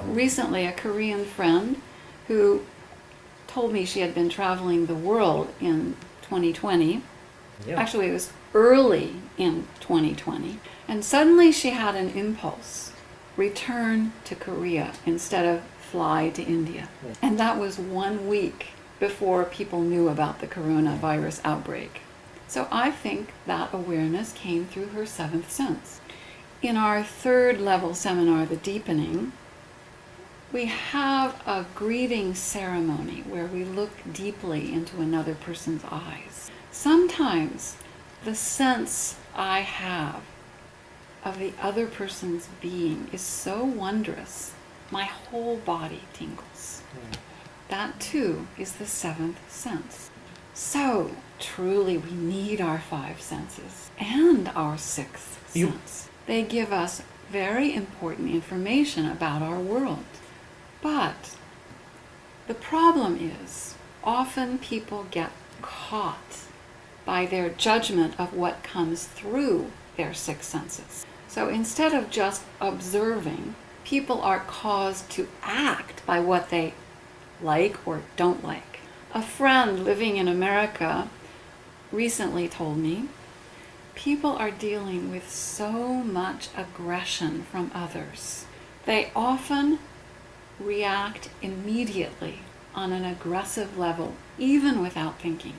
recently a Korean friend who told me she had been traveling the world in 2020. Yeah. Actually, it was early in 2020. And suddenly she had an impulse. Return to Korea instead of fly to India. Yeah. And that was 1 week before people knew about the coronavirus outbreak. So I think that awareness came through her seventh sense. In our third level seminar, The Deepening, we have a greeting ceremony where we look deeply into another person's eyes. Sometimes the sense I have of the other person's being is so wondrous, my whole body tingles. That too is the seventh sense. So truly we need our five senses and our sixth sense. They give us very important information about our world. But the problem is, often people get caught by their judgment of what comes through their six senses. So instead of just observing, people are caused to act by what they like or don't like. A friend living in America recently told me, people are dealing with so much aggression from others. They often react immediately on an aggressive level, even without thinking.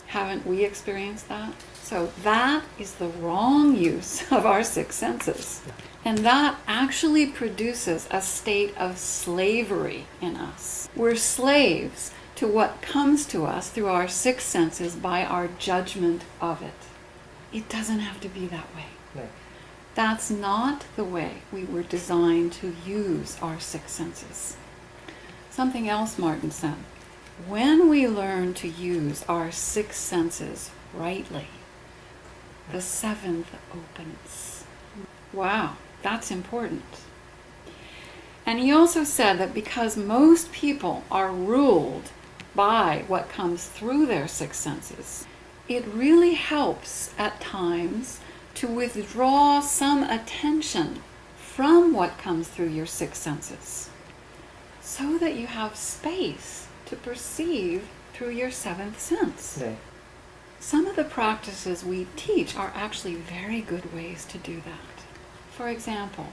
Haven't we experienced that? So that is the wrong use of our six senses. And that actually produces a state of slavery in us. We're slaves to what comes to us through our six senses by our judgment of it. It doesn't have to be that way. No. That's not the way we were designed to use our six senses. Something else Martin said. When we learn to use our six senses rightly, the seventh opens. Wow, that's important. And he also said that because most people are ruled by what comes through their six senses, it really helps at times to withdraw some attention from what comes through your six senses, so that you have space to perceive through your seventh sense. 네. Some of the practices we teach are actually very good ways to do that. For example,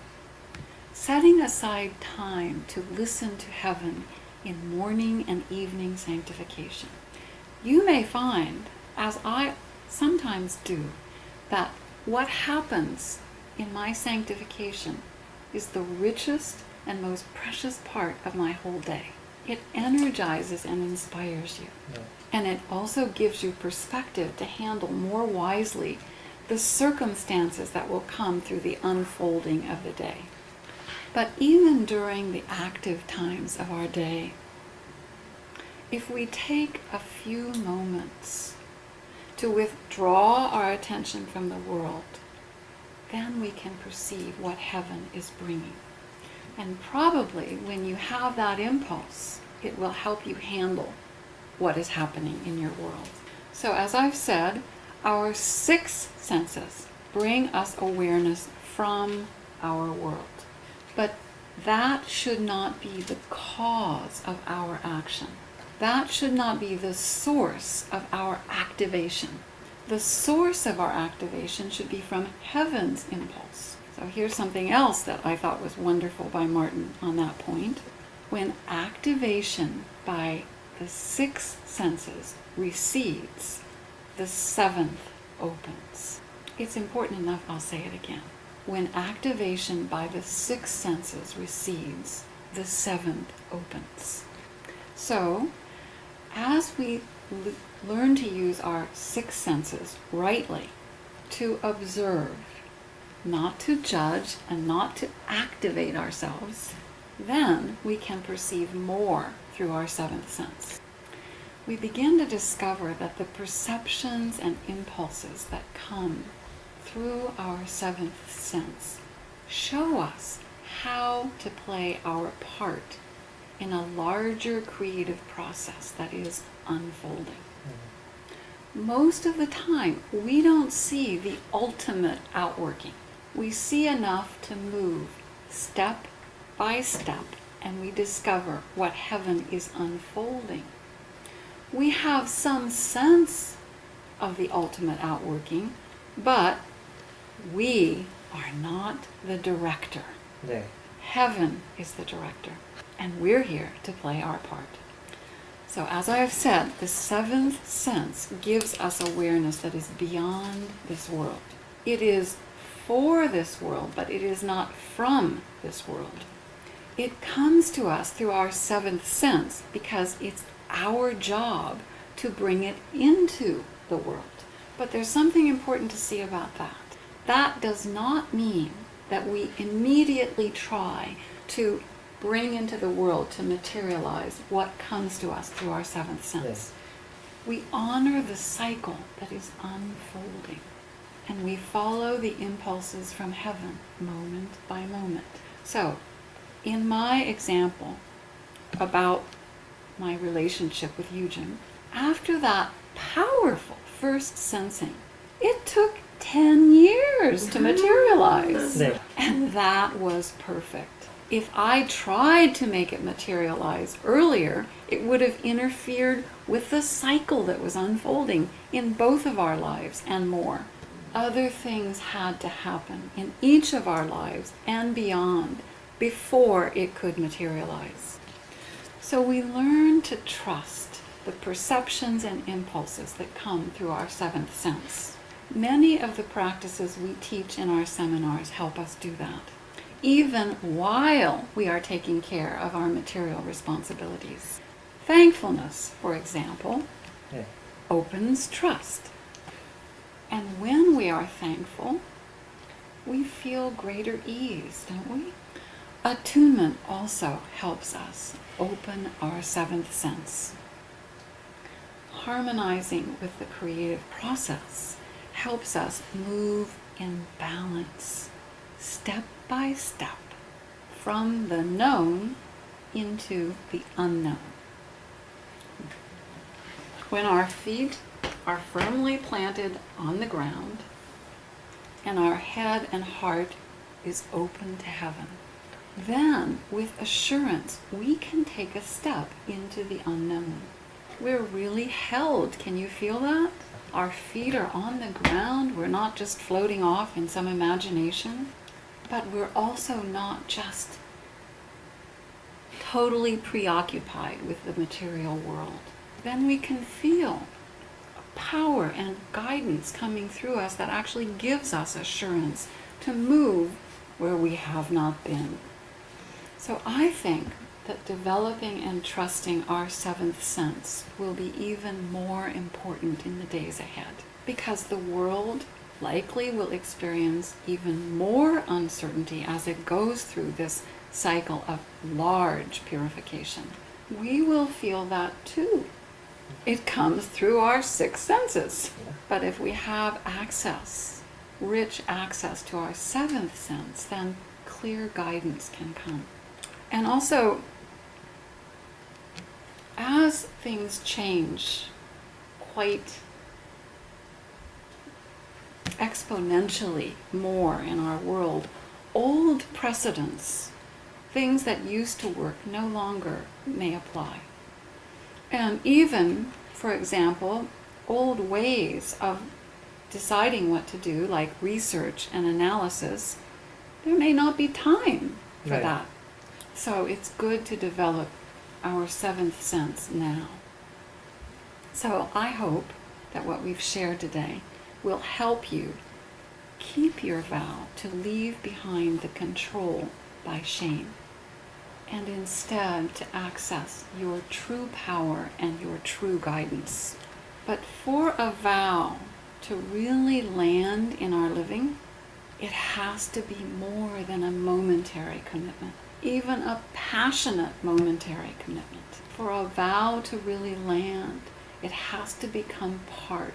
setting aside time to listen to heaven in morning and evening sanctification. You may find, as I sometimes do, that what happens in my sanctification is the richest and most precious part of my whole day. It energizes and inspires you. No. And it also gives you perspective to handle more wisely the circumstances that will come through the unfolding of the day. But even during the active times of our day, if we take a few moments to withdraw our attention from the world, then we can perceive what heaven is bringing. And probably when you have that impulse, it will help you handle what is happening in your world. So as I've said, our six senses bring us awareness from our world. But that should not be the cause of our action. That should not be the source of our activation. The source of our activation should be from heaven's impulse. So here's something else that I thought was wonderful by Martin on that point. When activation by the six senses recedes, the seventh opens. It's important enough, I'll say it again. When activation by the six senses recedes, the seventh opens. So, as we learn to use our six senses rightly, to observe, not to judge and not to activate ourselves, then we can perceive more through our seventh sense. We begin to discover that the perceptions and impulses that come through our seventh sense show us how to play our part in a larger creative process that is unfolding. Most of the time, we don't see the ultimate outworking. We see enough to move step by step and we discover what heaven is unfolding, we have some sense of the ultimate outworking, but we are not the director. 네. Heaven is the director, and we're here to play our part. So as I have said, the seventh sense gives us awareness that is beyond this world. It is for this world, but it is not from this world. It comes to us through our seventh sense because it's our job to bring it into the world. But there's something important to see about that. That does not mean that we immediately try to bring into the world, to materialize what comes to us through our seventh sense. Yes. We honor the cycle that is unfolding, and we follow the impulses from heaven moment by moment. So, in my example about my relationship with Eugen, after that powerful first sensing, it took 10 years to materialize. 네. And that was perfect. If I tried to make it materialize earlier, it would have interfered with the cycle that was unfolding in both of our lives and more. Other things had to happen in each of our lives and beyond before it could materialize. So we learn to trust the perceptions and impulses that come through our seventh sense. Many of the practices we teach in our seminars help us do that, even while we are taking care of our material responsibilities. Thankfulness, for example, 네. opens trust. And when we are thankful, we feel greater ease, don't we? Attunement also helps us open our seventh sense. Harmonizing with the creative process helps us move in balance, step by step, from the known into the unknown. When our feet are firmly planted on the ground and our head and heart is open to heaven, then with assurance we can take a step into the unknown. We're really held. Can you feel that? Our feet are on the ground. We're not just floating off in some imagination, but we're also not just totally preoccupied with the material world. Then we can feel power and guidance coming through us that actually gives us assurance to move where we have not been. So I think that developing and trusting our seventh sense will be even more important in the days ahead, because the world likely will experience even more uncertainty as it goes through this cycle of large purification. We will feel that too. It comes through our six senses. But if we have access, rich access to our seventh sense, then clear guidance can come. And also, as things change quite exponentially more in our world, old precedents, things that used to work, no longer may apply. And even, for example, old ways of deciding what to do, like research and analysis, there may not be time for Right. that. So it's good to develop our seventh sense now. So I hope that what we've shared today will help you keep your vow to leave behind the control by shame, and instead to access your true power and your true guidance. But for a vow to really land in our living, it has to be more than a momentary commitment, even a passionate momentary commitment. For a vow to really land, it has to become part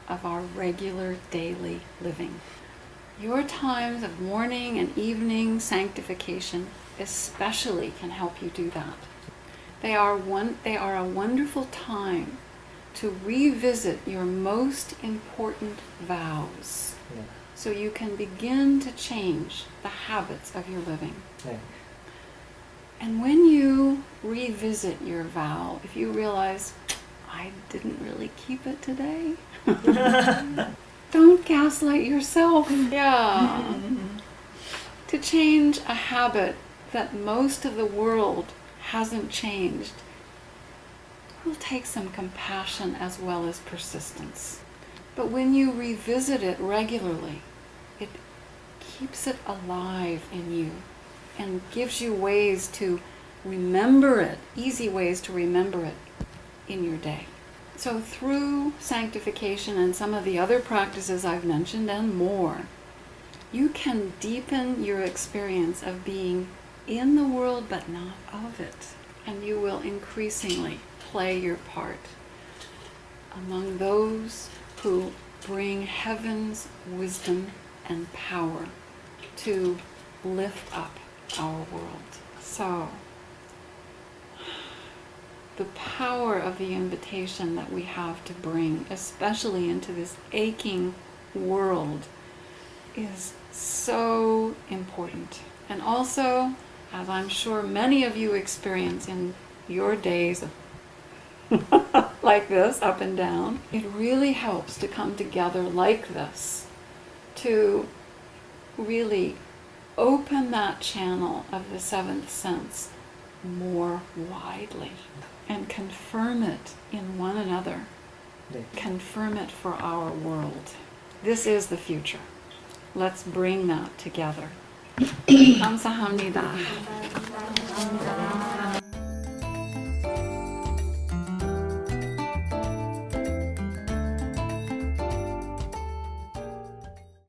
of our regular daily living. Your times of morning and evening sanctification especially can help you do that. They are a wonderful time to revisit your most important vows, 네. so you can begin to change the habits of your living. 네. And when you revisit your vow, if you realize, I didn't really keep it today, don't gaslight yourself. Yeah. To change a habit that most of the world hasn't changed will take some compassion as well as persistence. But when you revisit it regularly, it keeps it alive in you and gives you ways to remember it, easy ways to remember it in your day. So through sanctification and some of the other practices I've mentioned and more, you can deepen your experience of being in the world but not of it. And you will increasingly play your part among those who bring heaven's wisdom and power to lift up our world. So, the power of the invitation that we have to bring, especially into this aching world, is so important. And also, as I'm sure many of you experience in your days of like this, up and down, it really helps to come together like this to really open that channel of the seventh sense more widely and confirm it in one another. Confirm it for our world. This is the future. Let's bring that together. 감사합니다.